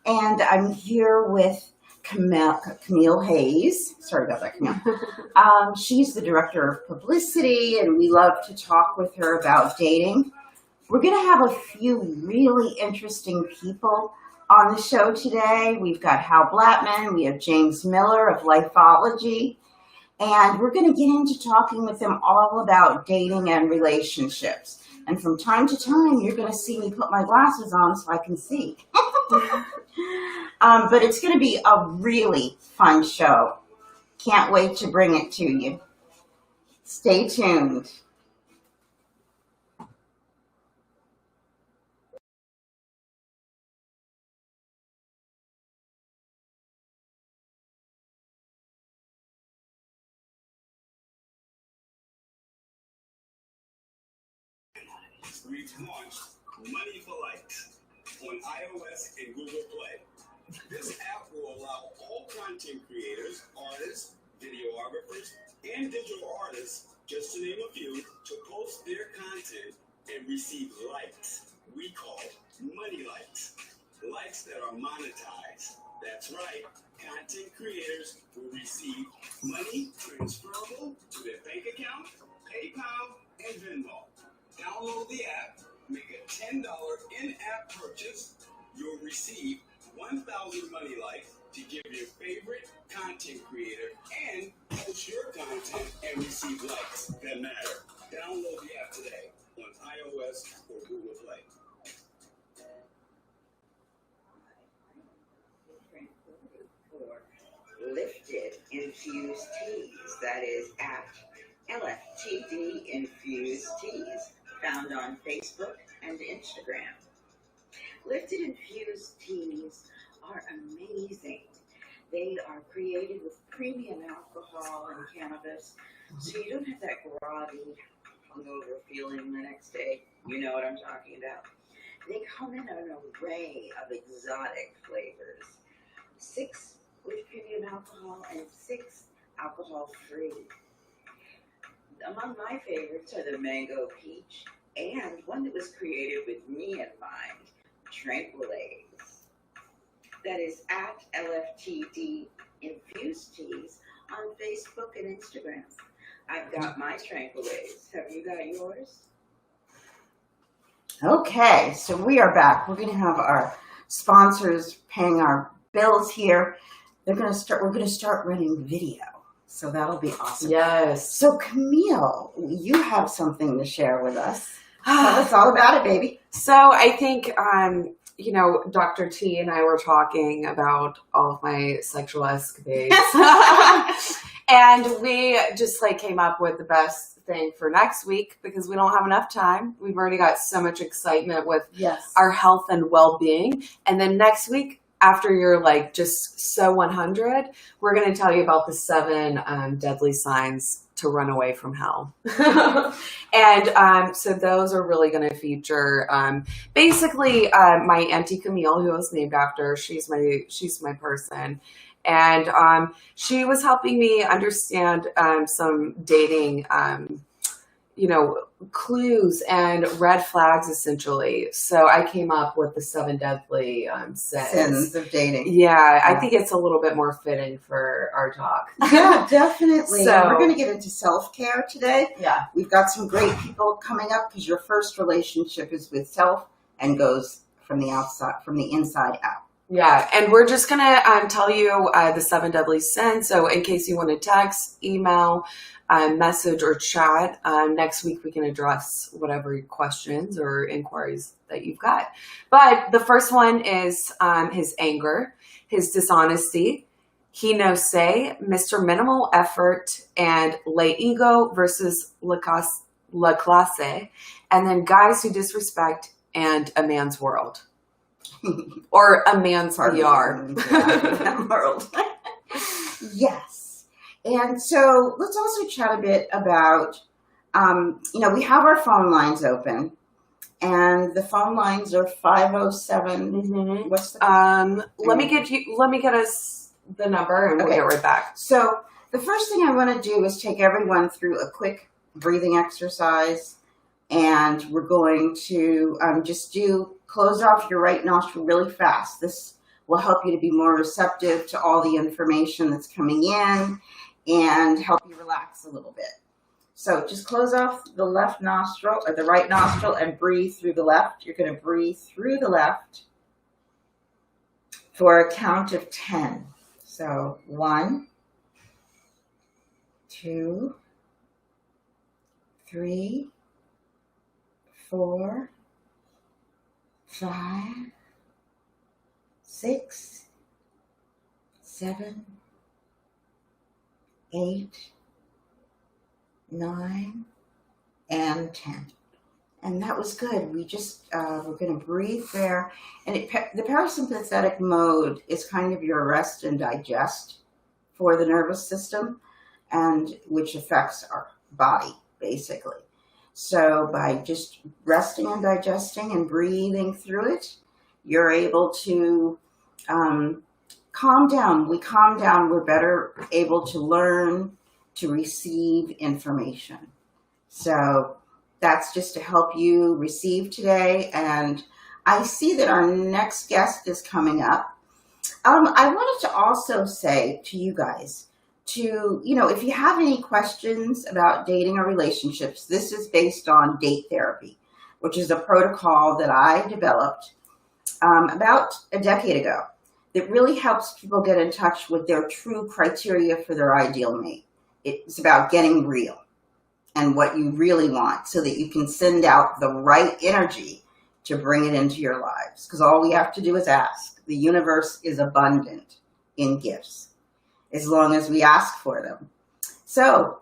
And I'm here with Camille Hayes. Sorry about that, Camille. She's the director of publicity, and we love to talk with her about dating. We're going to have a few really interesting people on the show today. We've got Hal Blattman, we have James Miller of Lifeology, and we're going to get into talking with them all about dating and relationships. And from time to time, you're going to see me put my glasses on so I can see. But it's going to be a really fun show. Can't wait to bring it to you. Stay tuned. We've launched Money for Likes on iOS and Google Play. This app will allow all content creators, artists, videographers, and digital artists, just to name a few, to post their content and receive likes. We call money likes. Likes that are monetized. That's right. Content creators will receive money transferable to their bank account, PayPal, and Venmo. Download the app, make a $10 in-app purchase. You'll receive 1,000 money likes to give your favorite content creator and post your content and receive likes that matter. Download the app today on iOS or Google Play. Lifted infused teas, that is at LFTD infused teas, found on Facebook and Instagram. Lifted infused teas are amazing. They are created with premium alcohol and cannabis, so you don't have that groggy, hungover feeling the next day. You know what I'm talking about. They come in an array of exotic flavors. 6 with premium alcohol and 6 alcohol-free. Among my favorites are the mango peach and one that was created with me in mind, Tranquility. That is at LFTD Infused Teas on Facebook and Instagram. I've got my Tranquility. Have you got yours? Okay, so we are back. We're going to have our sponsors paying our bills here. We're going to start running video. So that'll be awesome. Yes. So Camille, you have something to share with us. Tell us all about it, baby. So I think, Dr. T and I were talking about all of my sexual escapades. And we just came up with the best thing for next week because we don't have enough time. We've already got so much excitement with our health and well-being. And then next week, after you're just so 100, we're going to tell you about the 7 deadly signs to run away from hell. And so those are really going to feature basically my Auntie Camille, who I was named after. She's my person. And she was helping me understand some dating clues and red flags, essentially. So I came up with the 7 deadly sins of dating. Yeah, I think it's a little bit more fitting for our talk. Yeah, definitely. So, and we're going to get into self-care today. Yeah. We've got some great people coming up because your first relationship is with self and goes from the inside out. Yeah, and we're just going to tell you the 7 deadly sins. So in case you want to text, email, message, or chat, next week we can address whatever questions or inquiries that you've got. But the first one is his anger, his dishonesty, he no say, Mr. Minimal Effort, and Le Ego versus La Clase, and then Guys Who Disrespect and A Man's World. Or A Man's PR. World. Yes. And so let's also chat a bit about, we have our phone lines open. And the phone lines are 507. Mm-hmm. What's the let me get us the number and we'll get right back. So the first thing I want to do is take everyone through a quick breathing exercise. And we're going to just close off your right nostril really fast. This will help you to be more receptive to all the information that's coming in and help you relax a little bit. So just close off the left nostril or the right nostril and breathe through the left. You're going to breathe through the left for a count of 10. So 1, 2, 3, 4, 5, 6, 7, 8, 9, and 10. And that was good. We just, we're going to breathe there. And the parasympathetic mode is kind of your rest and digest for the nervous system, and which affects our body, basically. So by just resting and digesting and breathing through it, you're able to calm down. We calm down, we're better able to learn, to receive information. So that's just to help you receive today. And I see that our next guest is coming up. I wanted to also say to you guys, if you have any questions about dating or relationships, this is based on date therapy, which is a protocol that I developed about a decade ago that really helps people get in touch with their true criteria for their ideal mate. It's about getting real and what you really want so that you can send out the right energy to bring it into your lives. Because all we have to do is ask. The universe is abundant in gifts as long as we ask for them. So,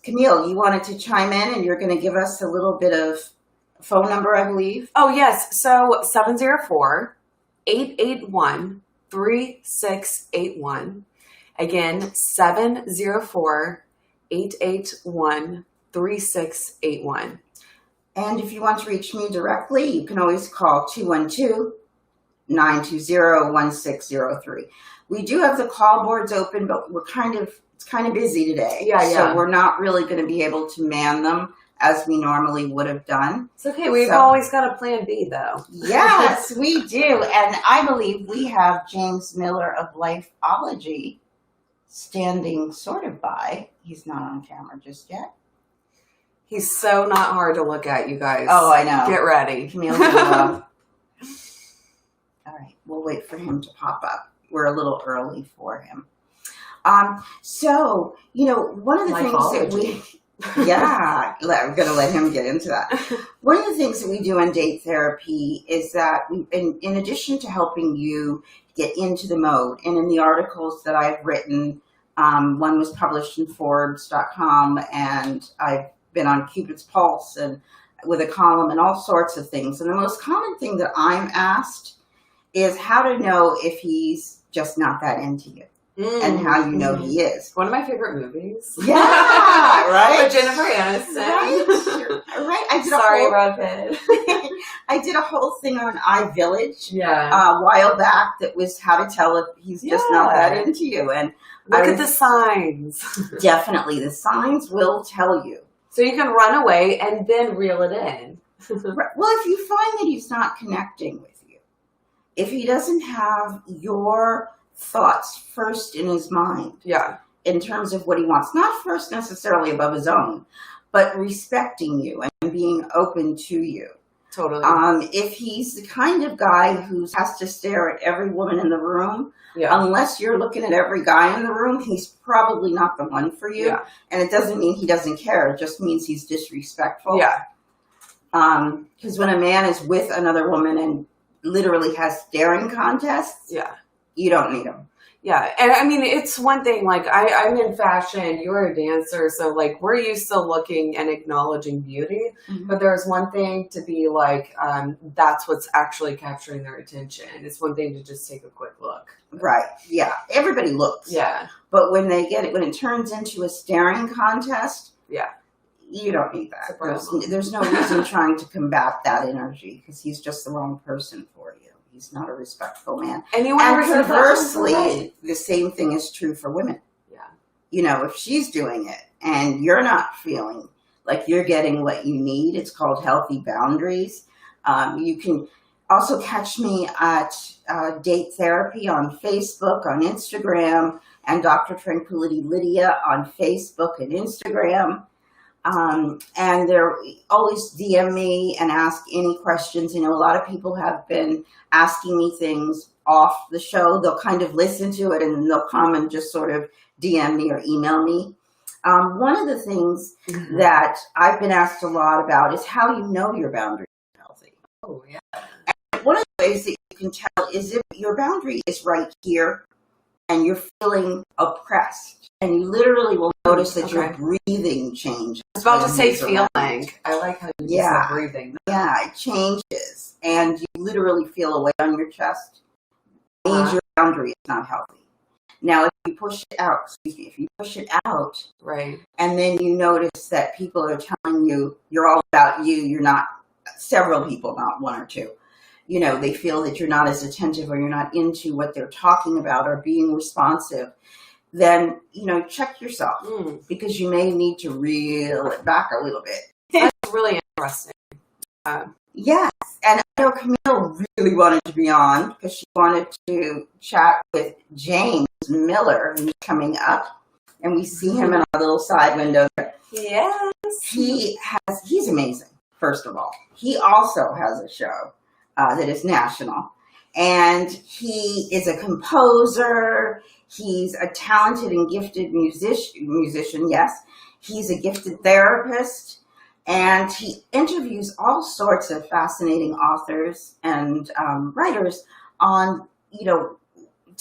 Camille, you wanted to chime in and you're going to give us a little bit of phone number, I believe. Oh, yes. So 704-881-3681. Again, 704-881-3681. And if you want to reach me directly, you can always call 212-920-1603. We do have the call boards open, but it's kind of busy today. Yeah. So we're not really going to be able to man them as we normally would have done. It's okay. We've always got a plan B, though. Yes, we do. And I believe we have James Miller of Lifeology standing sort of by. He's not on camera just yet. He's so not hard to look at, you guys. Oh, I know. Get ready. Camille's in love. All right, we'll wait for him to pop up. We're a little early for him. So, one of the things that I'm going to let him get into that. One of the things that we do in date therapy is that in addition to helping you get into the mode, and in the articles that I've written, one was published in Forbes.com, and I've been on Cupid's Pulse and with a column and all sorts of things. And the most common thing that I'm asked is how to know if he's just not that into you. And how you know he is. One of my favorite movies. Yeah, right? With Jennifer Aniston. Right. Brad Pitt. I did a whole thing on iVillage a while back that was how to tell if he's just not that into you. And look at the signs. Definitely. The signs will tell you. So you can run away and then reel it in. Well, if you find that he's not connecting with you, if he doesn't have your thoughts first in his mind, in terms of what he wants, not first necessarily above his own, but respecting you and being open to you. Totally. If he's the kind of guy who has to stare at every woman in the room, unless you're looking at every guy in the room, he's probably not the one for you. And it doesn't mean he doesn't care. It just means he's disrespectful. Because when a man is with another woman and literally has staring contests, you don't need him. Yeah. And I mean, it's one thing, like I'm in fashion, you're a dancer. So like we're used to looking and acknowledging beauty, but there's one thing to be like, that's what's actually capturing their attention. It's one thing to just take a quick look. Right. Yeah. Everybody looks. Yeah. But when it turns into a staring contest, you don't need that. There's no reason trying to combat that energy because he's just the wrong person for you. He's not a respectful man. And conversely, the same thing is true for women. If she's doing it and you're not feeling like you're getting what you need, it's called healthy boundaries. You can Also catch me at Date Therapy on Facebook, on Instagram, and DrTranquility Lydia on Facebook and Instagram. And they're always DM me and ask any questions. You know, a lot of people have been asking me things off the show. They'll kind of listen to it and then they'll come and just sort of DM me or email me. One of the things that I've been asked a lot about is how you know your boundaries are healthy. Oh, yeah. And one of the ways that you can tell is if your boundary is right here and you're feeling oppressed, and you literally will notice that your breathing changes. I was about to say feeling. I like how you said breathing. Yeah, it changes, and you literally feel a weight on your chest. It means your boundary is not healthy. Now, if you push it out, if you push it out, right, and then you notice that people are telling you you're all about you, you're not, several people, not one or two, you know, they feel that you're not as attentive or you're not into what they're talking about or being responsive, then, you know, check yourself because you may need to reel it back a little bit. That's really interesting. Yes. And I know Camille really wanted to be on because she wanted to chat with James Miller, who's coming up. And we see him in our little side window there. Yes. He's amazing, first of all. He also has a show that is national. And he is a composer. He's a talented and gifted musician, yes. He's a gifted therapist. And he interviews all sorts of fascinating authors and writers on, you know,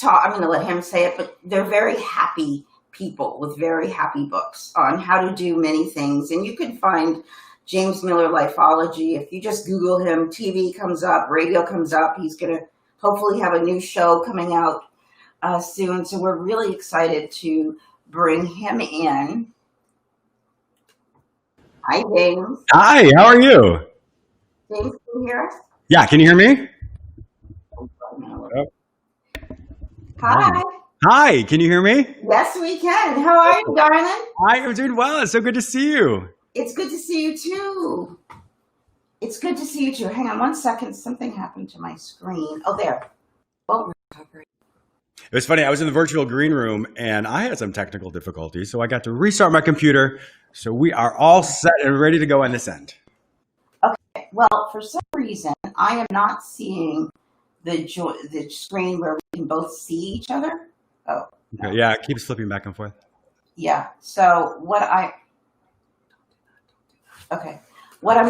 I'm going to let him say it, but they're very happy people with very happy books on how to do many things. And you can find James Miller Lifeology. If you just Google him, TV comes up, radio comes up. He's going to hopefully have a new show coming out soon. So we're really excited to bring him in. Hi, James. Hi, how are you? James, can you hear us? Yeah, can you hear me? Hi. Hi, can you hear me? Yes, we can. How are you, darling? I am doing well. It's so good to see you. It's good to see you, too. It's good to see you, too. Hang on one second. Something happened to my screen. Oh, there. Oh, It was funny. I was in the virtual green room and I had some technical difficulties, so I got to restart my computer. So we are all set and ready to go on this end. Okay. Well, for some reason, I am not seeing the screen where we can both see each other. Oh. Okay, yeah, it keeps flipping back and forth. Yeah. So what I'm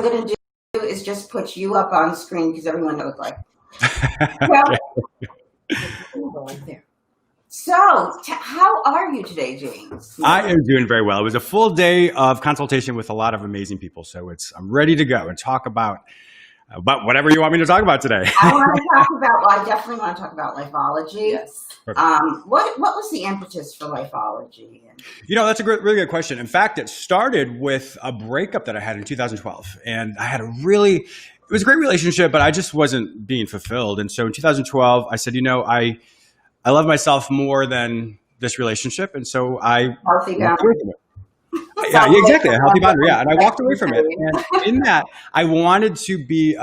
going to do is just put you up on screen because everyone knows like. There. So, how are you today, James? I am doing very well. It was a full day of consultation with a lot of amazing people. So I'm ready to go and talk about whatever you want me to talk about today. I definitely want to talk about Lifeology. Yes. What was the impetus for Lifeology? You know, that's a really good question. In fact, it started with a breakup that I had in 2012. And I had it was a great relationship, but I just wasn't being fulfilled. And so in 2012, I said, you know, I love myself more than this relationship. And so I walked away from it. Yeah, exactly. A healthy boundary. Yeah. And I walked away from it. And in that, I wanted to be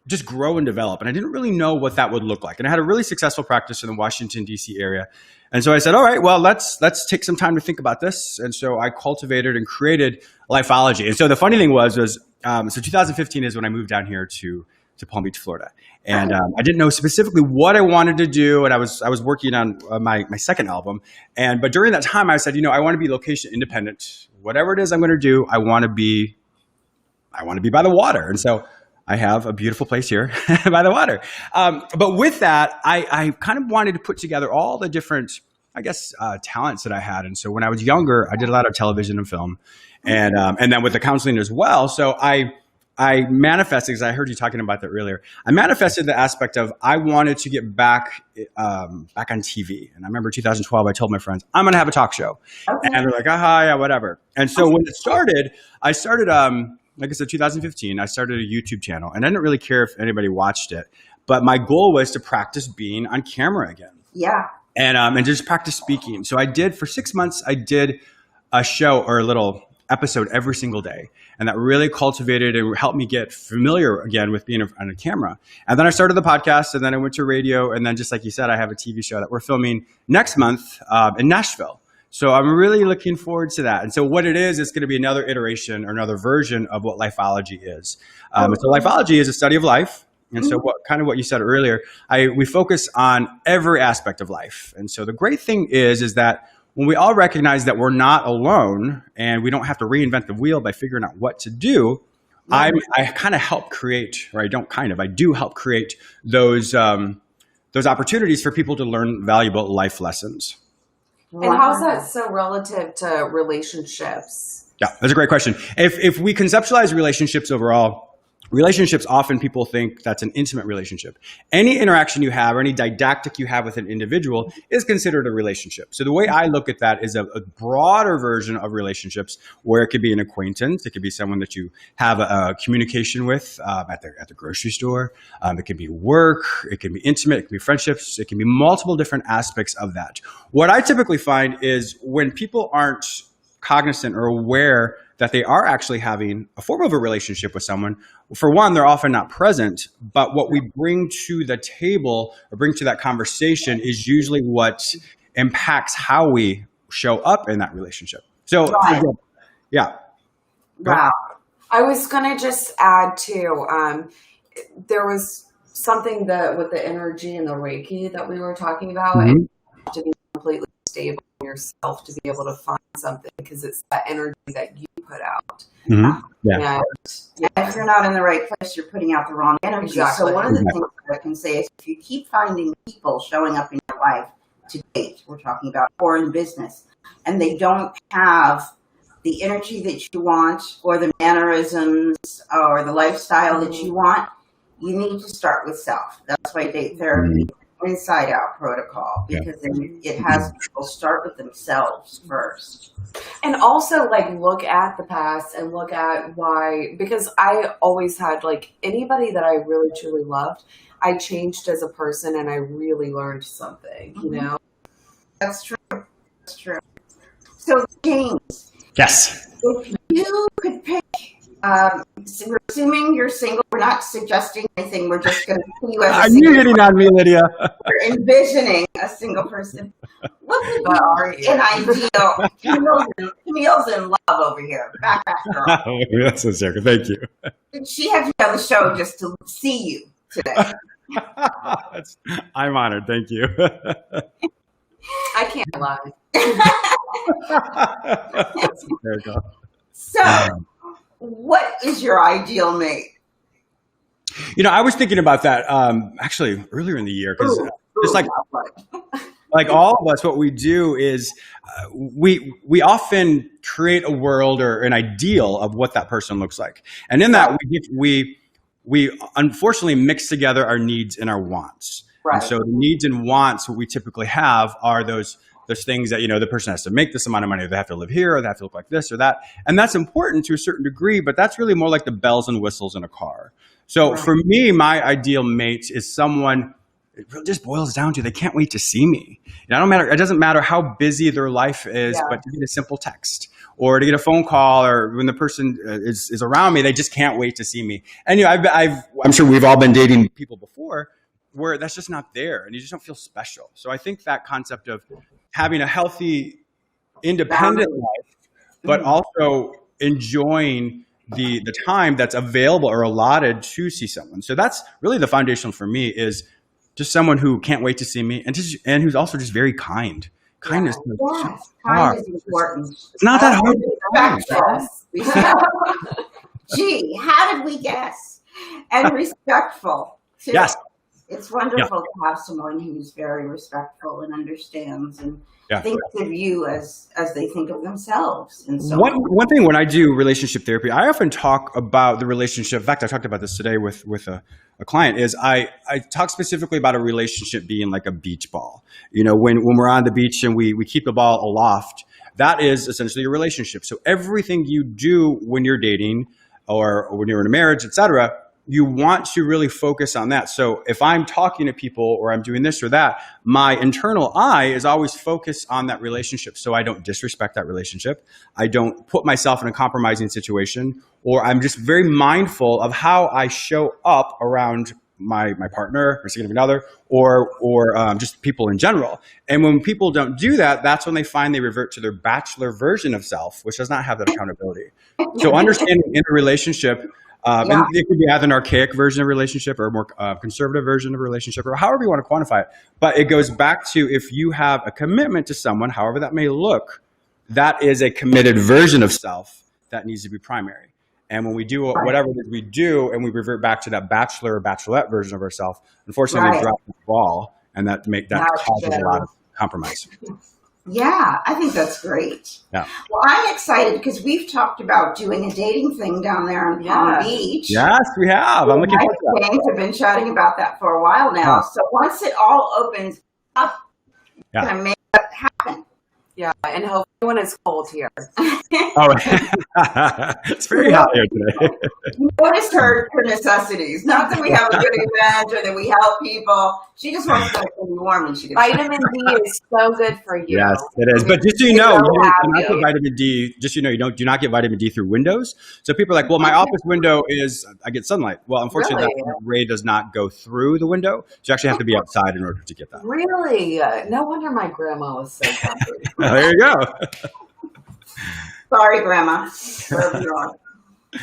just grow and develop. And I didn't really know what that would look like. And I had a really successful practice in the Washington, D.C. area. And so I said, all right, well, let's take some time to think about this. And so I cultivated and created Lifeology. And so the funny thing was 2015 is when I moved down here to Palm Beach, Florida. And I didn't know specifically what I wanted to do. And I was working on my second album. But during that time, I said, you know, I want to be location independent. Whatever it is I'm going to do, I want to be by the water. And so I have a beautiful place here by the water. But with that, I kind of wanted to put together all the different, I guess, talents that I had. And so when I was younger, I did a lot of television and film and then with the counseling as well. So I manifested, because I heard you talking about that earlier, I manifested the aspect of I wanted to get back on TV. And I remember 2012, I told my friends, I'm going to have a talk show. Okay. And they're like, yeah, whatever. And so when it started, I started, like I said, 2015, I started a YouTube channel. And I didn't really care if anybody watched it. But my goal was to practice being on camera again. Yeah. And just practice speaking. So for 6 months, I did a show or a little episode every single day. And that really cultivated and helped me get familiar again with being on a camera. And then I started the podcast, and then I went to radio. And then just like you said, I have a TV show that we're filming next month in Nashville. So I'm really looking forward to that. And so what it is, it's going to be another iteration or another version of what Lifeology is. So Lifeology is a study of life. And so what you said earlier, we focus on every aspect of life. And so the great thing is that when we all recognize that we're not alone and we don't have to reinvent the wheel by figuring out what to do, I kind of help create, or I do help create those opportunities for people to learn valuable life lessons. And how's that so relative to relationships? Yeah, that's a great question. If we conceptualize relationships overall, relationships, often people think that's an intimate relationship. Any interaction you have or any didactic you have with an individual is considered a relationship. So the way I look at that is a broader version of relationships, where it could be an acquaintance. It could be someone that you have a communication with at the grocery store. It can be work. It can be intimate. It can be friendships. It can be multiple different aspects of that. What I typically find is when people aren't cognizant or aware that they are actually having a form of a relationship with someone, for one, they're often not present, but what we bring to the table or bring to that conversation is usually what impacts how we show up in that relationship. So, yeah. Wow. I was going to just add too, there was something that with the energy and the Reiki that we were talking about, and you have to be completely stable in yourself to be able to find something, because it's that energy that you put out. Yeah, if you're not in the right place, you're putting out the wrong energy. Exactly. So one of the things that I can say is, if you keep finding people showing up in your life to date, we're talking about, or in business, and they don't have the energy that you want, or the mannerisms, or the lifestyle that you want, you need to start with self. That's why date therapy, inside out protocol, because then it has people start with themselves first. And also, like, look at the past and look at why, because I always had, like, anybody that I really truly loved, I changed as a person and I really learned something, you know? That's true. That's true. So, James. Yes. If you could pick, so we're assuming you're single, we're not suggesting anything, we're just going to see you as a Are single you hitting on me, Lydia? You're envisioning a single person. What would be an ideal? Camille's in love over here. Back girl. That's hysterical. Thank you. She had you on the show just to see you today. I'm honored. Thank you. I can't lie. That's hysterical. So, what is your ideal mate? You know, I was thinking about that actually earlier in the year, because just like all of us, what we do is we often create a world or an ideal of what that person looks like, and in that we unfortunately mix together our needs and our wants. Right. And so the needs and wants, what we typically have, are those things that, you know, the person has to make this amount of money, or they have to live here, or they have to look like this or that. And that's important to a certain degree, but that's really more like the bells and whistles in a car. So for me, my ideal mate is someone, it really just boils down to, they can't wait to see me. It doesn't matter how busy their life is, but to get a simple text or to get a phone call, or when the person is around me, they just can't wait to see me. And, you know, I'm sure we've all been dating people before where that's just not there, and you just don't feel special. So I think that concept of having a healthy, independent life, but also enjoying the time that's available or allotted to see someone. So that's really the foundation for me, is just someone who can't wait to see me, and who's also just very kind. Kindness. Yes, kind is important. It's not that hard. Respectful. Gee, how did we guess? And respectful, too. Yes. It's wonderful to have someone who's very respectful and understands and thinks of you as they think of themselves. And so one thing, when I do relationship therapy, I often talk about the relationship. In fact, I talked about this today with a client. Is I talk specifically about a relationship being like a beach ball. You know, when we're on the beach and we keep the ball aloft, that is essentially a relationship. So everything you do when you're dating or when you're in a marriage, etc., you want to really focus on that. So if I'm talking to people or I'm doing this or that, my internal eye is always focused on that relationship. So I don't disrespect that relationship. I don't put myself in a compromising situation, or I'm just very mindful of how I show up around my partner or significant other or just people in general. And when people don't do that, that's when they find they revert to their bachelor version of self, which does not have that accountability. So understanding in a relationship, and it could be either an archaic version of relationship or a more conservative version of a relationship, or however you want to quantify it. But it goes back to, if you have a commitment to someone, however that may look, that is a committed version of self that needs to be primary. And when we do whatever it is we do, and we revert back to that bachelor or bachelorette version of ourselves, unfortunately, we drop the ball, and that causes a lot of compromise. Yeah, I think that's great. Yeah. Well, I'm excited because we've talked about doing a dating thing down there in Palm Beach. Yes, we have. I'm looking forward to that. James have been chatting about that for a while now. So once it all opens up, we're going to make it happen. Yeah, and hopefully when it's cold here. Oh, it's very hot here today. Notice her necessities. Not that we have a good event or that we help people. She just wants to be warm and she can. Vitamin D is so good for you. Yes, it is. But just so you know, you do not get vitamin D. Just so you know, you do not get vitamin D through windows. So people are like, well, my office window I get sunlight. Well, unfortunately, that ray does not go through the window. So you actually have to be outside in order to get that. Really? No wonder my grandma was so happy. There you go. Sorry, Grandma. Wherever you are.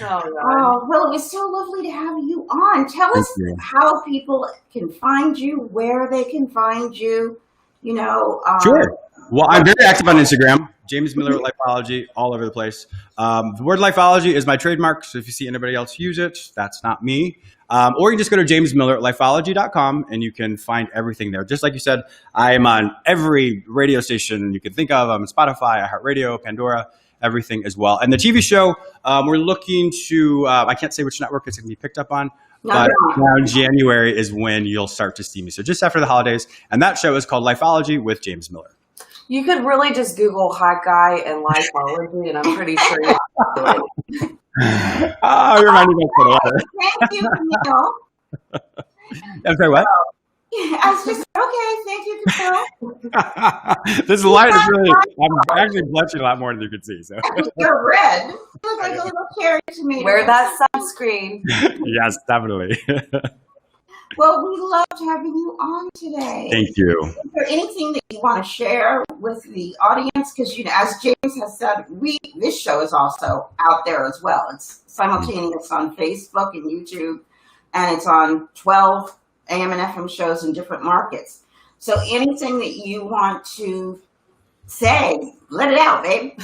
Oh, well, it was so lovely to have you on. Tell us how people can find you, where they can find you. Sure. Well, I'm very active on Instagram. James Miller Lifeology, all over the place. The word Lifeology is my trademark, so if you see anybody else use it, that's not me. Or you just go to jamesmillerlifeology.com and you can find everything there. Just like you said, I am on every radio station you can think of. I'm on Spotify, iHeartRadio, Pandora, everything as well. And the TV show, we're looking to, I can't say which network it's going to be picked up on, but around January is when you'll start to see me. So just after the holidays. And that show is called Lifeology with James Miller. You could really just Google hot guy and Lifeology, and I'm pretty sure you'll do it. You reminded me of that. Thank you, Camille. I'm sorry, what? I was just, thank you, Camille. This light is really, I'm actually blushing a lot more than you can see. So you're red. You look like a little cherry tomato. Wear that sunscreen. Yes, definitely. Well, we loved having you on today. Thank you. Is there anything that you want to share with the audience? Because, as James has said, this show is also out there as well. It's simultaneous on Facebook and YouTube, and it's on 12 AM and FM shows in different markets. So anything that you want to say, let it out, babe.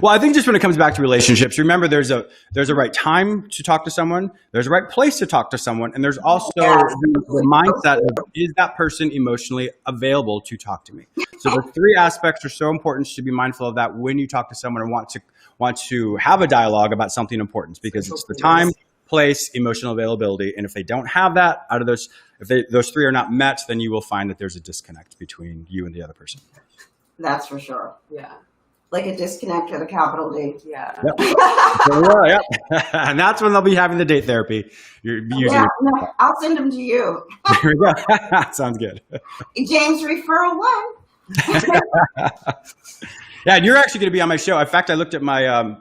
Well, I think just when it comes back to relationships, remember there's a right time to talk to someone, there's a right place to talk to someone, and there's also the mindset of, is that person emotionally available to talk to me? So the three aspects are so important to be mindful of that when you talk to someone and want to have a dialogue about something important, because it's the time, place, emotional availability, and if they don't have that, out of those, those three are not met, then you will find that there's a disconnect between you and the other person. That's for sure. Yeah. Like a disconnect with a capital D. Yeah. Yep. And that's when they'll be having the date therapy. I'll send them to you. There we go. Sounds good. James, referral one. Yeah, and you're actually going to be on my show. In fact, I looked at my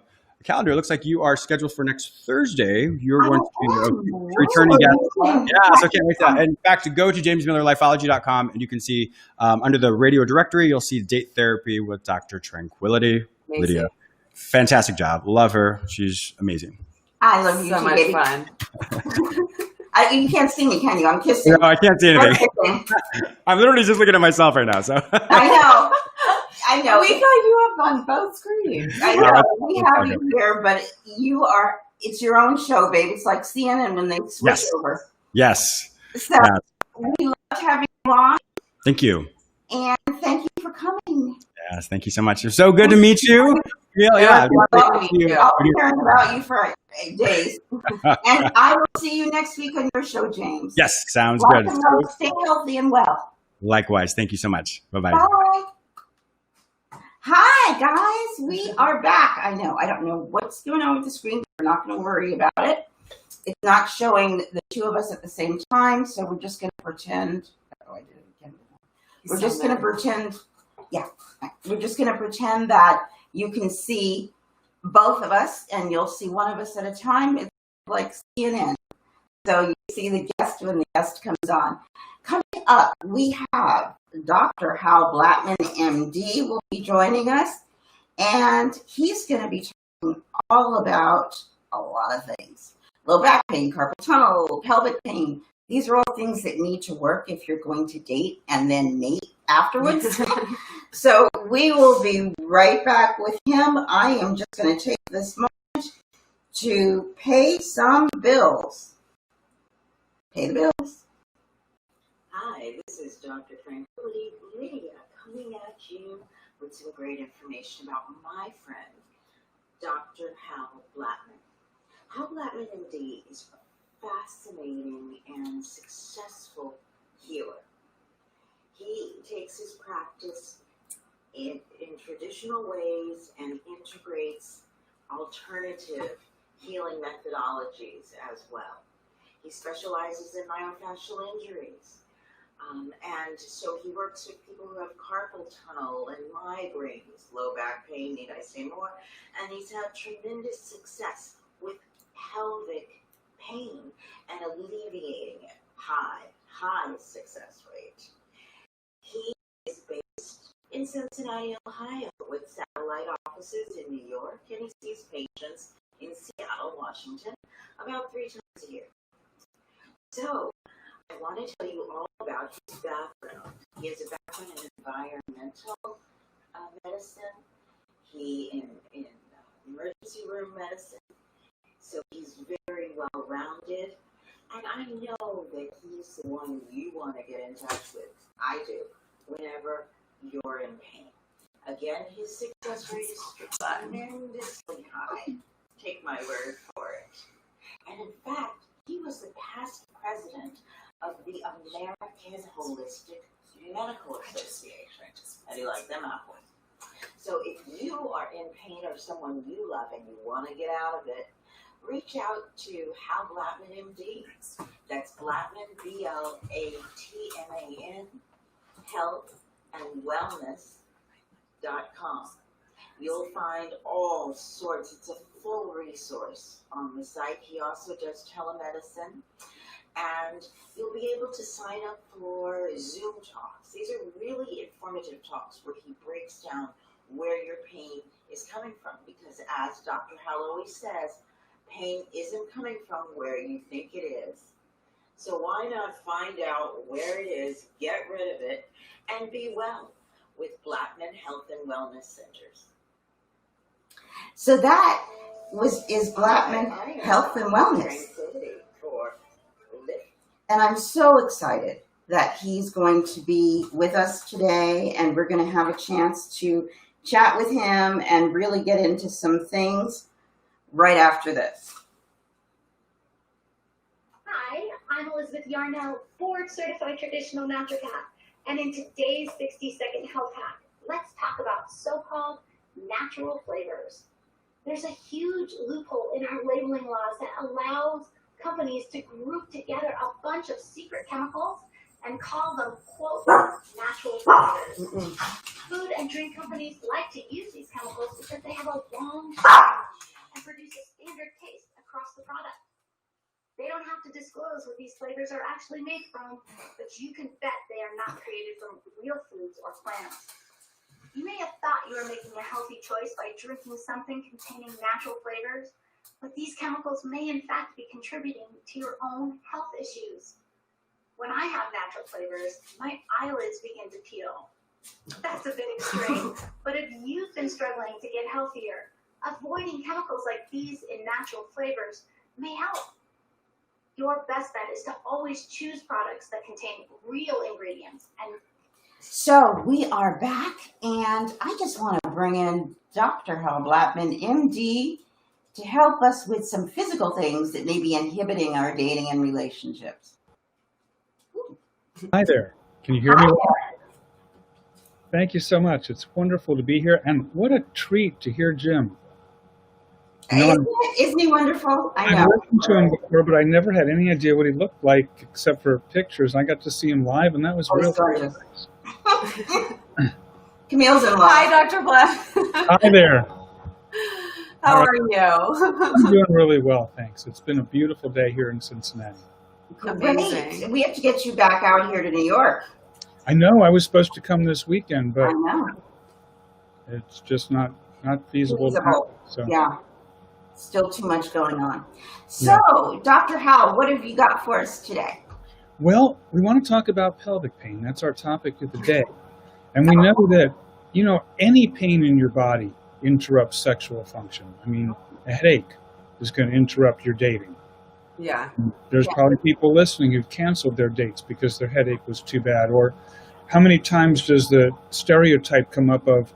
calendar. It looks like you are scheduled for next Thursday. You're going to be returning guest. Yeah, so I can't wait to that. In fact, go to jamesmillerlifeology.com and you can see under the radio directory, you'll see date therapy with Dr.Tranquility Lydia. Fantastic job. Love her. She's amazing. I love you so too, much baby. Fun. You can't see me, can you? I'm kissing. No, I can't see anything. I'm literally just looking at myself right now. So I know. We got you up on both screens. I know. We have you here, but it's your own show, babe. It's like CNN when they switch over. Yes. So we loved having you on. Thank you. And thank you for coming. Yes, thank you so much. It's so good to meet you. Yeah. I'll be hearing about you for days. And I will see you next week on your show, James. Yes, sounds good. Stay healthy and well. Likewise. Thank you so much. Bye-bye. Bye. Hi, guys. We are back. I know. I don't know what's going on with the screen. We're not going to worry about it. it's not showing the two of us at the same time, so we're just going to pretend. Oh, I did it again. We're just going to pretend. Yeah, we're just going to pretend that you can see both of us, and you'll see one of us at a time. It's like CNN. So you see the guest when the guest comes on. Coming up, we have Dr. Hal Blattman, MD, will be joining us, and he's going to be talking all about a lot of things. Low back pain, carpal tunnel, pelvic pain. These are all things that need to work if you're going to date and then mate afterwards. So we will be right back with him. I am just going to take this moment to pay some bills. Pay the bills. Hi, this is Dr.Tranquility Lydia coming at you with some great information about my friend, Dr. Hal Blattman. Hal Blattman, MD, is a fascinating and successful healer. He takes his practice in traditional ways and integrates alternative healing methodologies as well. He specializes in myofascial injuries. And so he works with people who have carpal tunnel and migraines, low back pain, need I say more? And he's had tremendous success with pelvic pain and alleviating it. High success rate. He is based in Cincinnati, Ohio, with satellite offices in New York, and he sees patients in Seattle, Washington, about 3 times a year. So, I want to tell you all about his background. He has a background in environmental medicine, in emergency room medicine, so he's very well rounded. And I know that he's the one you want to get in touch with. I do, whenever you're in pain. Again, his success rate is tremendously high. Take my word for it. And in fact, he was the past president of the American Holistic Medical Association. How do you like them apples? So if you are in pain or someone you love and you want to get out of it, reach out to Hal Blattman, MD. That's Blattman, BLATMAN, healthandwellness.com. You'll find all sorts. It's a full resource on the site. He also does telemedicine. And you'll be able to sign up for Zoom talks. These are really informative talks where he breaks down where your pain is coming from. Because as Dr. Hal always says, pain isn't coming from where you think it is. So why not find out where it is, get rid of it, and be well with Blattman Health and Wellness Centers. So that is Blattman Health and Wellness. And I'm so excited that he's going to be with us today, and we're going to have a chance to chat with him and really get into some things right after this. Hi, I'm Elizabeth Yarnell, board-certified traditional naturopath, and in today's 60-second health hack, let's talk about so-called natural flavors. There's a huge loophole in our labeling laws that allows companies to group together a bunch of secret chemicals and call them, quote, natural flavors. Food and drink companies like to use these chemicals because they have a long shelf and produce a standard taste across the product. They don't have to disclose what these flavors are actually made from, but you can bet they are not created from real foods or plants. You may have thought you were making a healthy choice by drinking something containing natural flavors, but these chemicals may in fact be contributing to your own health issues. When I have natural flavors, my eyelids begin to peel. That's a bit extreme, but if you've been struggling to get healthier, avoiding chemicals like these in natural flavors may help. Your best bet is to always choose products that contain real ingredients. And so we are back, and I just want to bring in Dr. Hal Blattman, MD, to help us with some physical things that may be inhibiting our dating and relationships. Hi there. Can you hear me? Thank you so much. It's wonderful to be here, and what a treat to hear Jim. You know, Isn't he wonderful? I I've know. listened to him before, but I never had any idea what he looked like except for pictures. I got to see him live, and that was Oh, real. he's gorgeous. Camille's in love. Hi, Dr. Black. Hi there. How All are you? I'm doing really well, thanks. It's been a beautiful day here in Cincinnati. Great. Amazing. We have to get you back out here to New York. I know I was supposed to come this weekend, I but know. it's just not feasible. Feasible. So Yeah. Still too much going on. So, Dr. Howell, what have you got for us today? Well, we want to talk about pelvic pain. That's our topic of the day. And we know that, you know, any pain in your body interrupts sexual function. I mean, a headache is going to interrupt your dating. Yeah. There's probably people listening who've canceled their dates because their headache was too bad. Or how many times does the stereotype come up of,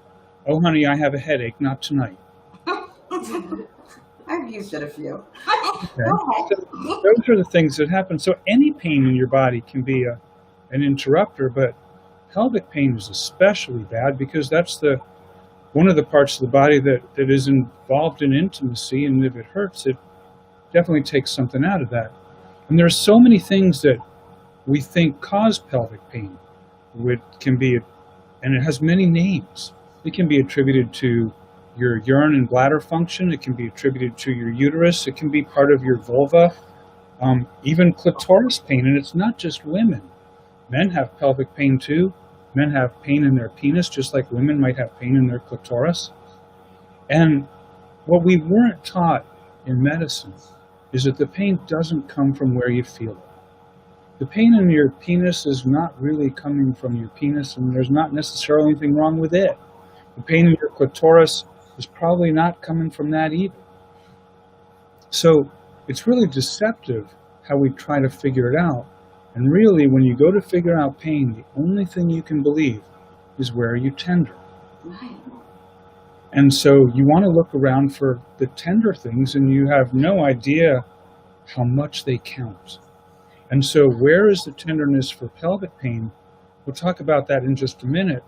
oh, honey, I have a headache, not tonight. I've used it a few. Okay. So those are the things that happen. So any pain in your body can be an interrupter, but pelvic pain is especially bad because that's one of the parts of the body that is involved in intimacy, and if it hurts, it definitely takes something out of that. And there are so many things that we think cause pelvic pain. It can be, and it has many names. It can be attributed to your urine and bladder function. It can be attributed to your uterus. It can be part of your vulva, even clitoris pain. And it's not just women. Men have pelvic pain too. Men have pain in their penis, just like women might have pain in their clitoris. And what we weren't taught in medicine is that the pain doesn't come from where you feel it. The pain in your penis is not really coming from your penis, and there's not necessarily anything wrong with it. The pain in your clitoris is probably not coming from that either. So it's really deceptive how we try to figure it out. And really, when you go to figure out pain, the only thing you can believe is where are you tender. Right. And so you want to look around for the tender things, and you have no idea how much they count. And so where is the tenderness for pelvic pain? We'll talk about that in just a minute.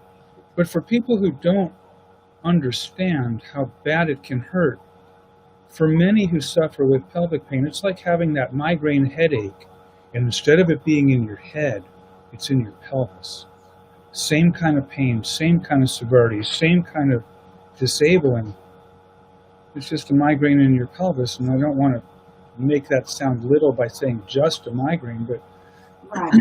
But for people who don't understand how bad it can hurt, for many who suffer with pelvic pain, it's like having that migraine headache, and instead of it being in your head, it's in your pelvis. Same kind of pain, same kind of severity, same kind of disabling. It's just a migraine in your pelvis, and I don't want to make that sound little by saying just a migraine, but Right.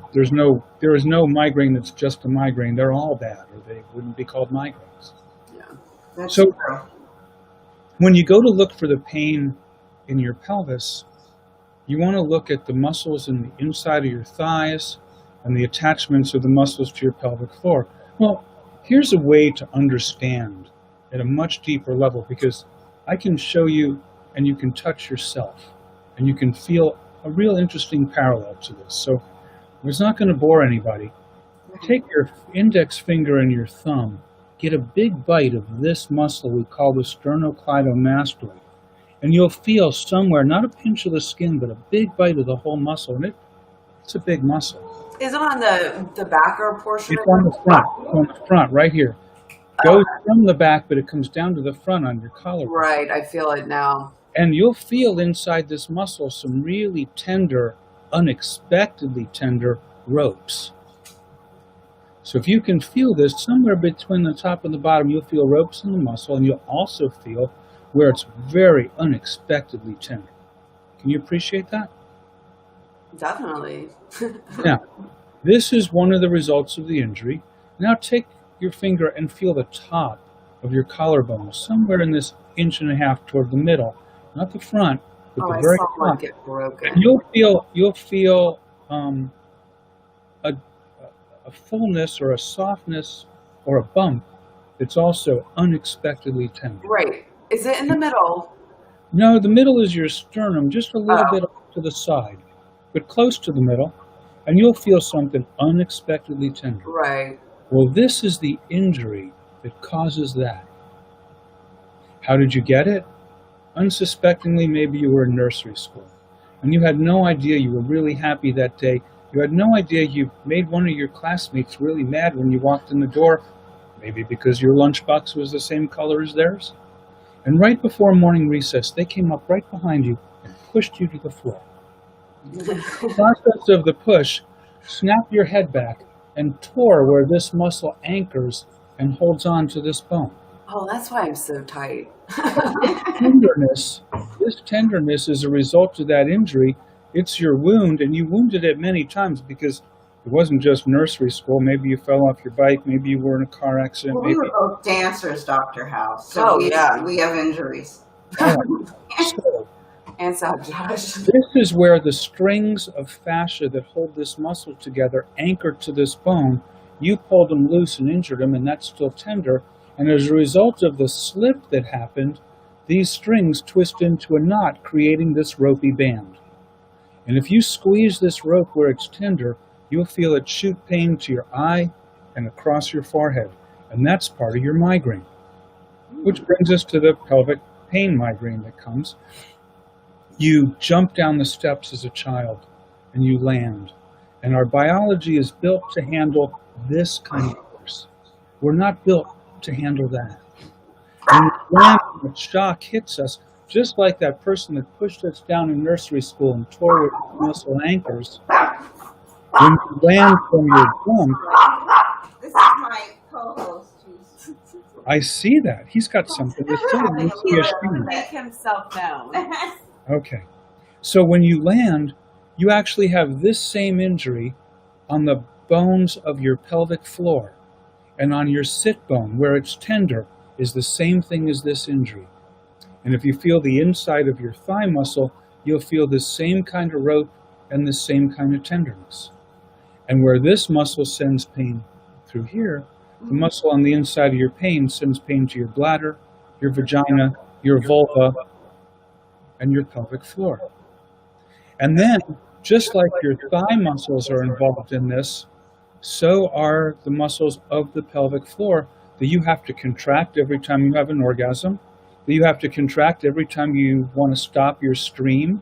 there is no migraine that's just a migraine. They're all bad, or they wouldn't be called migraines. That's So- true. When you go to look for the pain in your pelvis, you want to look at the muscles in the inside of your thighs and the attachments of the muscles to your pelvic floor. Well, here's a way to understand at a much deeper level, because I can show you and you can touch yourself and you can feel a real interesting parallel to this. So it's not going to bore anybody. Take your index finger and your thumb, get a big bite of this muscle we call the sternocleidomastoid, and you'll feel somewhere, not a pinch of the skin, but a big bite of the whole muscle, and it's a big muscle. Is it on the backer portion? It's on the front. It's on the front, right here. Goes from the back, but it comes down to the front on your collarbone. Right, I feel it now. And you'll feel inside this muscle some really tender, unexpectedly tender ropes. So if you can feel this, somewhere between the top and the bottom, you'll feel ropes in the muscle, and you'll also feel where it's very unexpectedly tender. Can you appreciate that? Definitely. Now, this is one of the results of the injury. Now take your finger and feel the top of your collarbone, somewhere in this inch and a half toward the middle, not the front, but Oh, the I very saw one top. get broken. And you'll feel a fullness or a softness or a bump that's also unexpectedly tender. Right. Is it in the middle? No, the middle is your sternum, just a little Oh. bit off to the side, but close to the middle, and you'll feel something unexpectedly tender. Right. Well, this is the injury that causes that. How did you get it? Unsuspectingly, maybe you were in nursery school, and you had no idea you were really happy that day. You had no idea you made one of your classmates really mad when you walked in the door, maybe because your lunchbox was the same color as theirs. And right before morning recess, they came up right behind you and pushed you to the floor. The process of the push snapped your head back and tore where this muscle anchors and holds on to this bone. Oh, that's why I'm so tight. This tenderness is a result of that injury. It's your wound, and you wounded it many times because it wasn't just nursery school. Maybe you fell off your bike. Maybe you were in a car accident. Well, we were both dancers, Dr. House. So Oh, we yeah. we have injuries. So And sabotage. this is where the strings of fascia that hold this muscle together anchored to this bone, you pulled them loose and injured them, and that's still tender. And as a result of the slip that happened, these strings twist into a knot, creating this ropey band. And if you squeeze this rope where it's tender, you'll feel it shoot pain to your eye and across your forehead. And that's part of your migraine. Which brings us to the pelvic pain migraine that comes. You jump down the steps as a child and you land. And our biology is built to handle this kind of force. We're not built to handle that. And when the shock hits us, just like that person that pushed us down in nursery school and tore with muscle anchors, when you land from your jump, This is my co-host. I see that. He's got something to say. You see a screen. Make himself known. Okay. So when you land, you actually have this same injury on the bones of your pelvic floor. And on your sit bone, where it's tender, is the same thing as this injury. And if you feel the inside of your thigh muscle, you'll feel the same kind of rope and the same kind of tenderness. And where this muscle sends pain through here, the muscle on the inside of your pain sends pain to your bladder, your vagina, your vulva, and your pelvic floor. And then, just like your thigh muscles are involved in this, so are the muscles of the pelvic floor that you have to contract every time you have an orgasm, that you have to contract every time you want to stop your stream,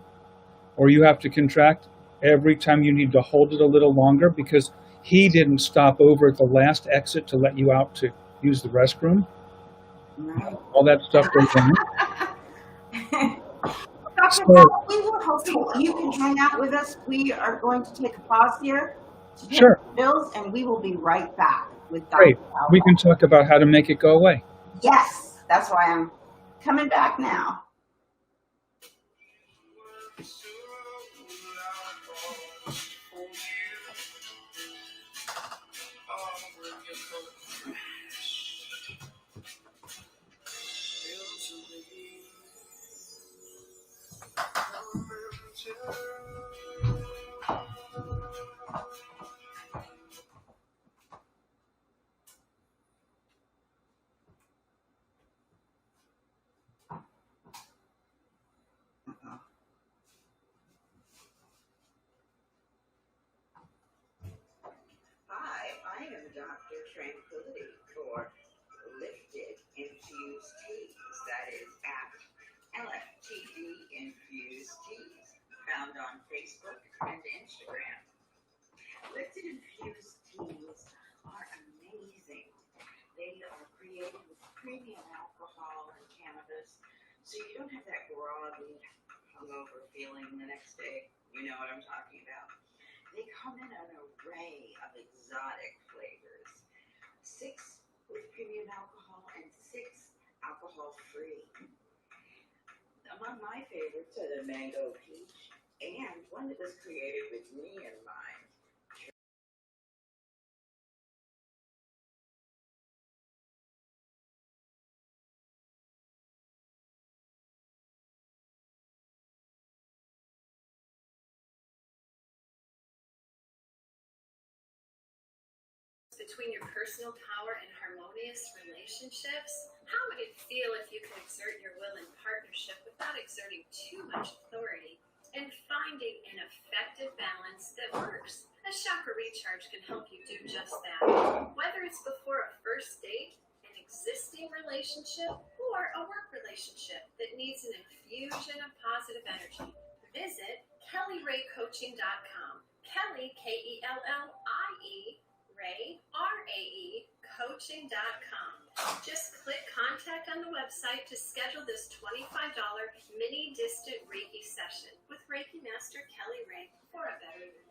or you have to contract every time you need to hold it a little longer because he didn't stop over at the last exit to let you out to use the restroom. Right. All that stuff goes on. Dr. Bell, we were hoping you can hang out with us. We are going to take a pause here to pay Sure. the bills, and we will be right back with Dr. Great. Bell. We can talk about how to make it go away. Yes, that's why I'm coming back now. Hi, I am Dr. Tranquility for Lifted Infused Teas. That is at LFTD Infused Teas, found on Facebook and Instagram. Lifted Infused Teas are amazing. They are created with premium alcohol and cannabis, so you don't have that groggy, hungover feeling the next day. You know what I'm talking about. They come in an array of exotic flavors. 6 with premium alcohol and 6 alcohol-free. Among my favorites are the mango peach and one that was created with me in mind. Between your personal power and harmonious relationships? How would it feel if you could exert your will in partnership without exerting too much authority and finding an effective balance that works? A chakra recharge can help you do just that. Whether it's before a first date, an existing relationship, or a work relationship that needs an infusion of positive energy, visit KellyRayCoaching.com. Kelly, Kellie, Ray, R-A-E, coaching.com. Just click contact on the website to schedule this $25 mini distant Reiki session with Reiki Master Kelly Ray for a better you.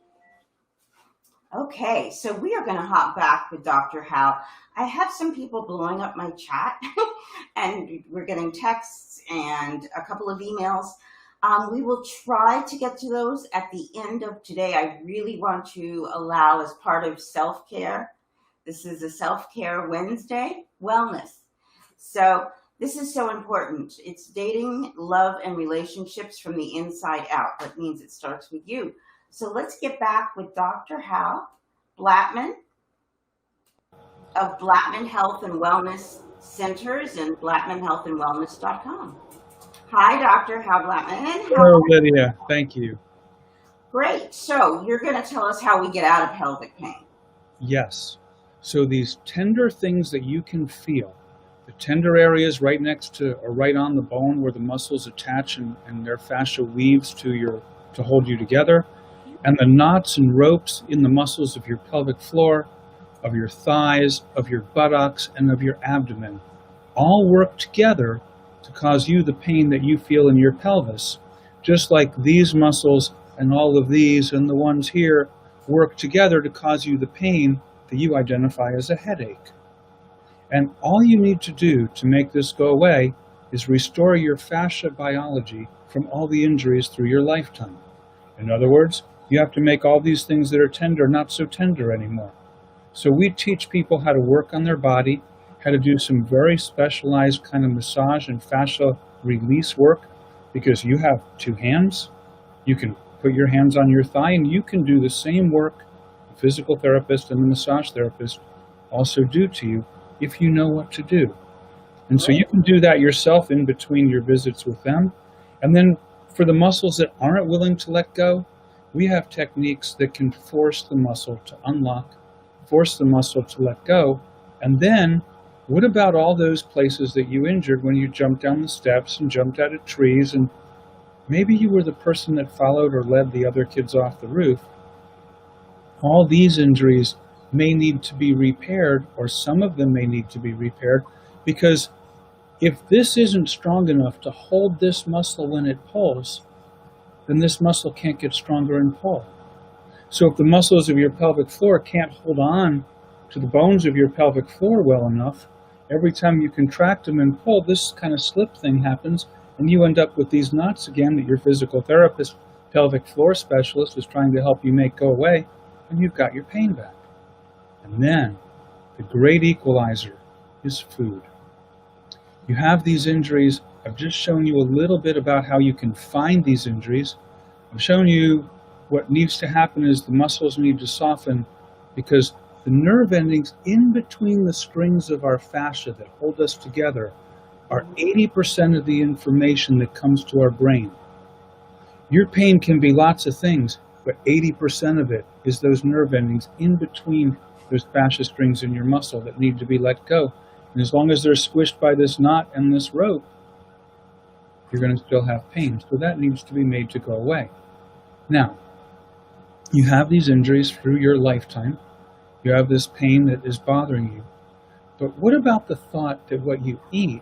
Okay, so we are going to hop back with Dr. Hal. I have some people blowing up my chat, and we're getting texts and a couple of emails. We will try to get to those at the end of today. I really want to allow, as part of self-care, this is a self-care Wednesday, wellness. So this is so important. It's dating, love, and relationships from the inside out. That means it starts with you. So let's get back with Dr. Hal Blattman of Blattman Health and Wellness Centers and BlattmanHealthAndWellness.com. Hi, Dr. Hal Blattman. Hello, Lydia. Thank you. Great. So you're going to tell us how we get out of pelvic pain. Yes. So these tender things that you can feel, the tender areas right next to or right on the bone where the muscles attach and their fascia weaves to hold you together, and the knots and ropes in the muscles of your pelvic floor, of your thighs, of your buttocks, and of your abdomen, all work together to cause you the pain that you feel in your pelvis, just like these muscles and all of these and the ones here work together to cause you the pain that you identify as a headache. And all you need to do to make this go away is restore your fascia biology from all the injuries through your lifetime. In other words, you have to make all these things that are tender not so tender anymore. So we teach people how to work on their body, how to do some very specialized kind of massage and fascia release work, because you have two hands. You can put your hands on your thigh, and you can do the same work the physical therapist and the massage therapist also do to you if you know what to do. And so you can do that yourself in between your visits with them. And then for the muscles that aren't willing to let go, we have techniques that can force the muscle to unlock, force the muscle to let go. And then what about all those places that you injured when you jumped down the steps and jumped out of trees, and maybe you were the person that followed or led the other kids off the roof? All these injuries may need to be repaired, or some of them may need to be repaired, because if this isn't strong enough to hold this muscle when it pulls, then this muscle can't get stronger and pull. So if the muscles of your pelvic floor can't hold on to the bones of your pelvic floor well enough, every time you contract them and pull, this kind of slip thing happens, and you end up with these knots again that your physical therapist, pelvic floor specialist is trying to help you make go away, and you've got your pain back. And then the great equalizer is food. You have these injuries. I've just shown you a little bit about how you can find these injuries. I've shown you what needs to happen is the muscles need to soften, because the nerve endings in between the strings of our fascia that hold us together are 80% of the information that comes to our brain. Your pain can be lots of things, but 80% of it is those nerve endings in between those fascia strings in your muscle that need to be let go. And as long as they're squished by this knot and this rope, you're going to still have pain. So that needs to be made to go away. Now, you have these injuries through your lifetime. You have this pain that is bothering you. But what about the thought that what you eat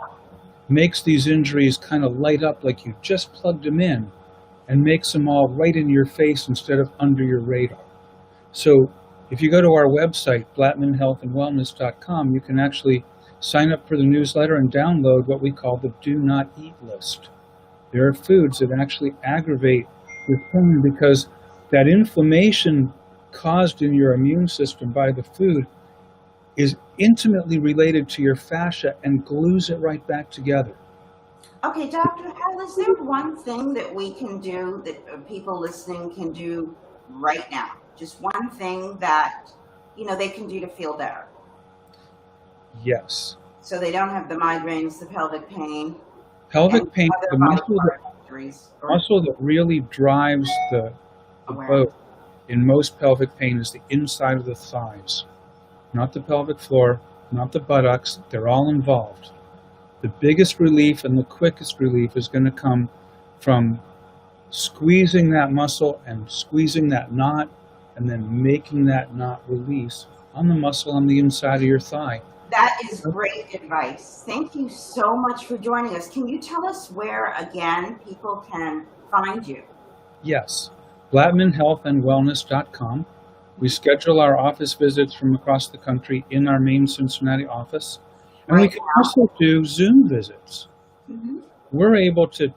makes these injuries kind of light up like you just plugged them in, and makes them all right in your face instead of under your radar? So if you go to our website, BlattmanHealthAndWellness.com, you can actually sign up for the newsletter and download what we call the Do Not Eat list. There are foods that actually aggravate your pain because that inflammation caused in your immune system by the food is intimately related to your fascia and glues it right back together. Okay, Dr. Hal, is there one thing that we can do, that people listening can do right now? Just one thing that, they can do to feel better? Yes. So they don't have the migraines, the pelvic pain. Pelvic pain, the muscle that really drives the boat in most pelvic pain is the inside of the thighs. Not the pelvic floor, not the buttocks. They're all involved. The biggest relief and the quickest relief is going to come from squeezing that muscle and squeezing that knot and then making that knot release on the muscle on the inside of your thigh. That is great advice. Thank you so much for joining us. Can you tell us where, again, people can find you? Yes, BlattmanHealthAndWellness.com. We schedule our office visits from across the country in our main Cincinnati office. And we can also do Zoom visits. Mm-hmm. We're able to,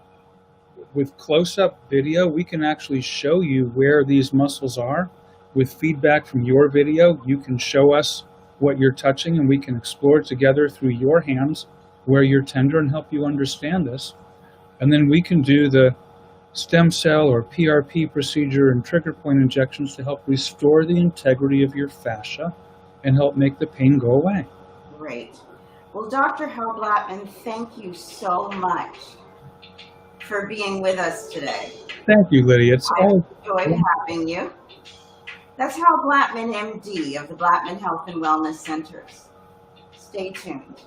with close-up video, we can actually show you where these muscles are. With feedback from your video, you can show us what you're touching, and we can explore together through your hands where you're tender and help you understand this. And then we can do the stem cell or PRP procedure and trigger point injections to help restore the integrity of your fascia and help make the pain go away. Great. Well, Dr. Hal Blattman, thank you so much for being with us today. Thank you, Lydia. It's always enjoyed having you. That's Hal Blattman, MD of the Blattman Health and Wellness Centers. Stay tuned.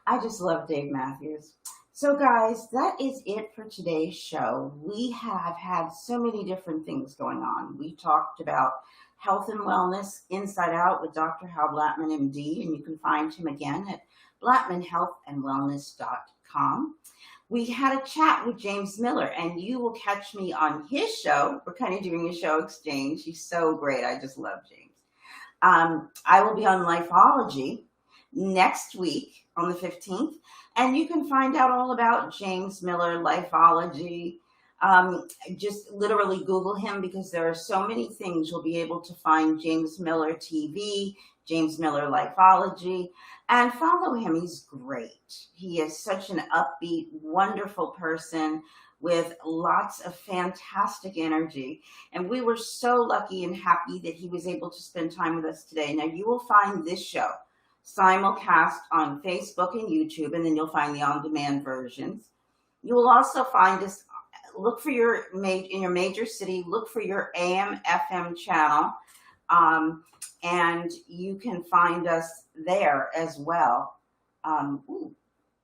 I just love Dave Matthews. So guys, that is it for today's show. We have had so many different things going on. We talked about health and wellness inside out with Dr. Hal Blattman, MD, and you can find him again at blattmanhealthandwellness.com. We had a chat with James Miller, and you will catch me on his show. We're kind of doing a show exchange. He's so great. I just love James. I will be on Lifeology next week on the 15th, and you can find out all about James Miller, Lifeology. Just literally Google him, because there are so many things. You'll be able to find James Miller TV, James Miller Lifeology, and follow him. He's great. He is such an upbeat, wonderful person with lots of fantastic energy. And we were so lucky and happy that he was able to spend time with us today. Now, you will find this show simulcast on Facebook and YouTube, and then you'll find the on-demand versions. You will also find us, look for your in your major city, look for your AM, FM channel, and you can find us there as well. Ooh,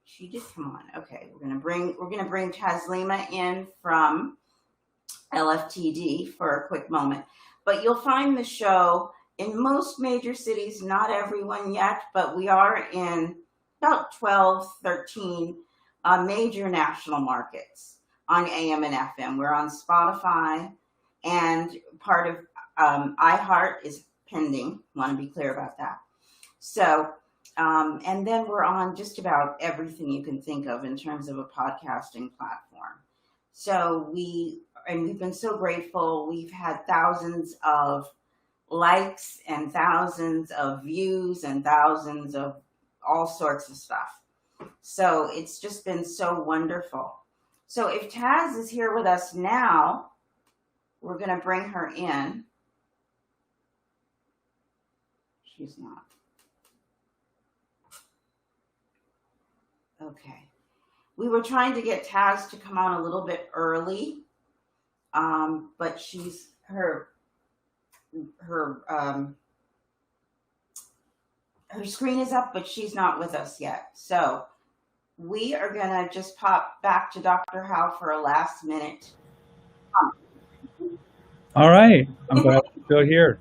she did come on. Okay, we're gonna bring Taslima in from LFTD for a quick moment, but you'll find the show in most major cities, not everyone yet, but we are in about 12, 13 major national markets on AM and FM. We're on Spotify, and part of iHeart is pending. Want to be clear about that. So, and then we're on just about everything you can think of in terms of a podcasting platform. So we've been so grateful. We've had thousands of likes and thousands of views and thousands of all sorts of stuff. So it's just been so wonderful. So if Taz is here with us now, we're going to bring her in. She's not. Okay. We were trying to get Taz to come on a little bit early, but her screen is up, but she's not with us yet. So we are going to just pop back to Dr. Hal for a last minute. All right. I'm glad you're still here.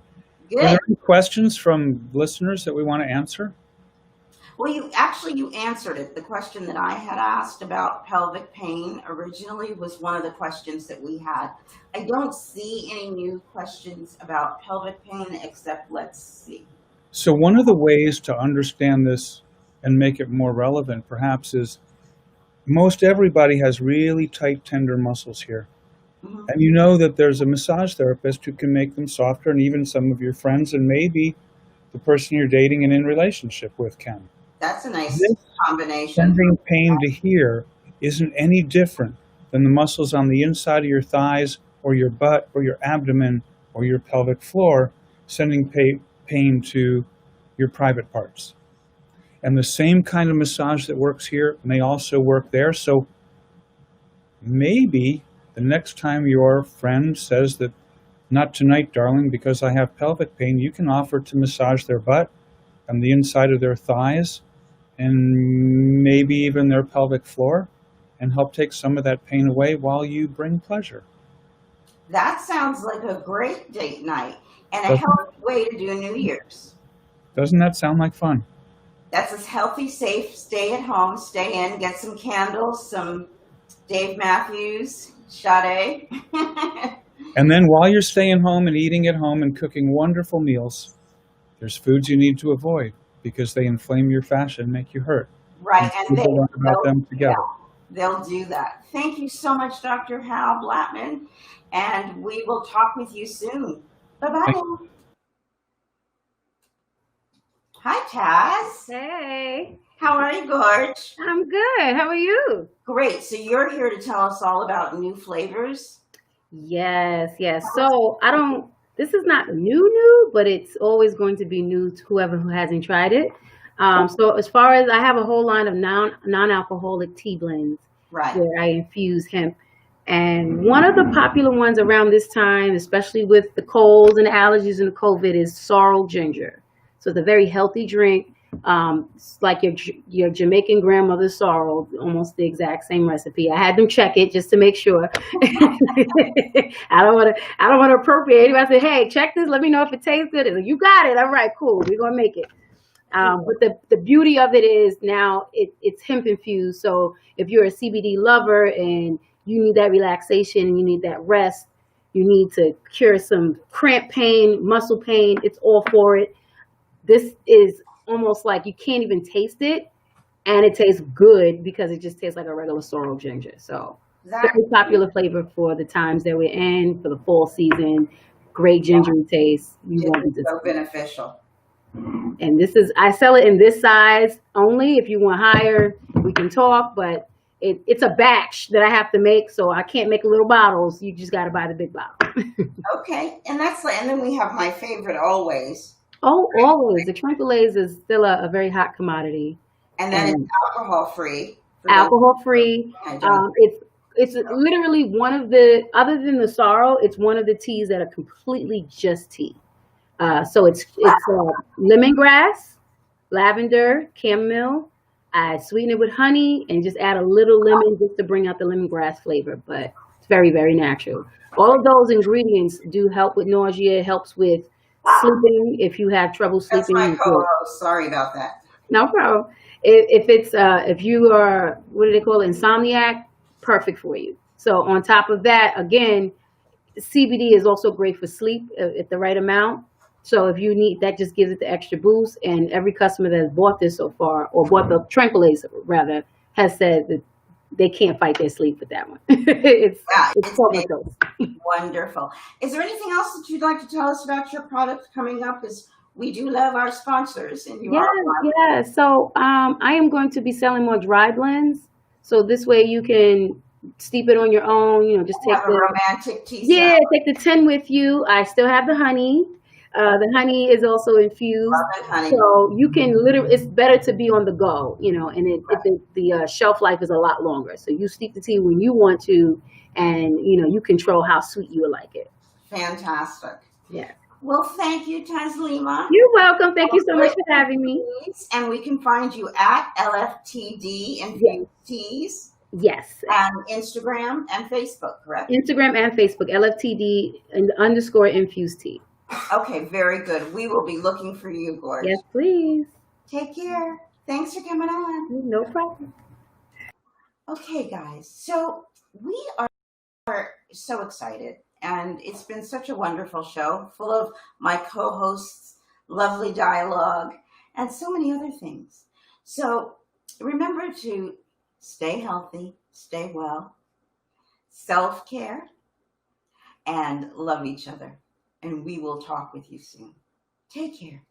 Good. Are there any questions from listeners that we want to answer? Well, you answered it. The question that I had asked about pelvic pain originally was one of the questions that we had. I don't see any new questions about pelvic pain, except let's see. So one of the ways to understand this and make it more relevant, perhaps, is most everybody has really tight, tender muscles here. Mm-hmm. And you know that there's a massage therapist who can make them softer, and even some of your friends and maybe the person you're dating and in relationship with can. That's a nice combination. Sending pain to here isn't any different than the muscles on the inside of your thighs or your butt or your abdomen or your pelvic floor sending pain to your private parts. And the same kind of massage that works here may also work there. So maybe the next time your friend says that, not tonight, darling, because I have pelvic pain, you can offer to massage their butt and the inside of their thighs and maybe even their pelvic floor and help take some of that pain away while you bring pleasure. That sounds like a great date night and a Doesn't- healthy way to do New Year's. Doesn't that sound like fun? That's as healthy, safe, stay at home, stay in, get some candles, some Dave Matthews, Sade. And then while you're staying home and eating at home and cooking wonderful meals, there's foods you need to avoid because they inflame your fascia and make you hurt. Right, and we'll learn about them together. They'll do that. Thank you so much, Dr. Hal Blattman, and we will talk with you soon. Bye-bye. Hi, Taz. Hey, How are you, Gorge? I'm good. How are you? Great. So you're here to tell us all about new flavors? Yes. So this is not new, but it's always going to be new to whoever who hasn't tried it. So as far as I have a whole line of non-alcoholic tea blends Right. where I infuse hemp. And one of the popular ones around this time, especially with the colds and the allergies and the COVID, is sorrel ginger. So it's a very healthy drink. It's like your Jamaican grandmother's sorrel, almost the exact same recipe. I had them check it just to make sure. I don't want to appropriate it. I said, hey, check this. Let me know if it tastes good. Like, you got it. All right, cool. We're gonna make it. But the beauty of it is now it's hemp infused. So if you're a CBD lover and you need that relaxation, you need that rest, you need to cure some cramp pain, muscle pain, it's all for it. This is almost like you can't even taste it, and it tastes good because it just tastes like a regular sorrel ginger. So very popular flavor for the times that we're in, for the fall season. Great gingery taste. It's so beneficial. And I sell it in this size only. If you want higher, we can talk, but it's a batch that I have to make, so I can't make little bottles. You just got to buy the big bottle. Okay, and then we have my favorite always. Oh, always. The Tranquility is still a very hot commodity. And then it's alcohol-free. Alcohol-free. It's literally one of other than the sorrel, it's one of the teas that are completely just tea. So it's lemongrass, lavender, chamomile. I sweeten it with honey and just add a little lemon just to bring out the lemongrass flavor. But it's very, very natural. All of those ingredients do help with nausea, helps with sleeping if you have trouble sleeping. That's my co-host. Sorry about that. No problem. If you are, what do they call it, insomniac, perfect for you. So on top of that, again, CBD is also great for sleep at the right amount. So if you need, that just gives it the extra boost. And every customer that has bought this so far, or bought the Tranquility rather, has said that they can't fight their sleep with that one. It's wonderful. Is there anything else that you'd like to tell us about your product coming up? Because we do love our sponsors. And yeah. So I am going to be selling more dry blends. So this way you can steep it on your own. Just take a romantic tea. Yeah, take the 10 with you. I still have the honey. The honey is also infused, so you can literally. It's better to be on the go, and the shelf life is a lot longer. So you steep the tea when you want to, and you control how sweet you like it. Fantastic. Yeah. Well, thank you, Taslima. You're welcome. Thank you so much for having me. And we can find you at LFTD Infused Teas. Yes. And Instagram and Facebook, correct? Instagram and Facebook, LFTD _infused tea. Okay, very good. We will be looking for you, Gorge. Yes, please. Take care. Thanks for coming on. No problem. Okay, guys. So we are so excited, and it's been such a wonderful show, full of my co-hosts, lovely dialogue, and so many other things. So remember to stay healthy, stay well, self-care, and love each other. And we will talk with you soon. Take care.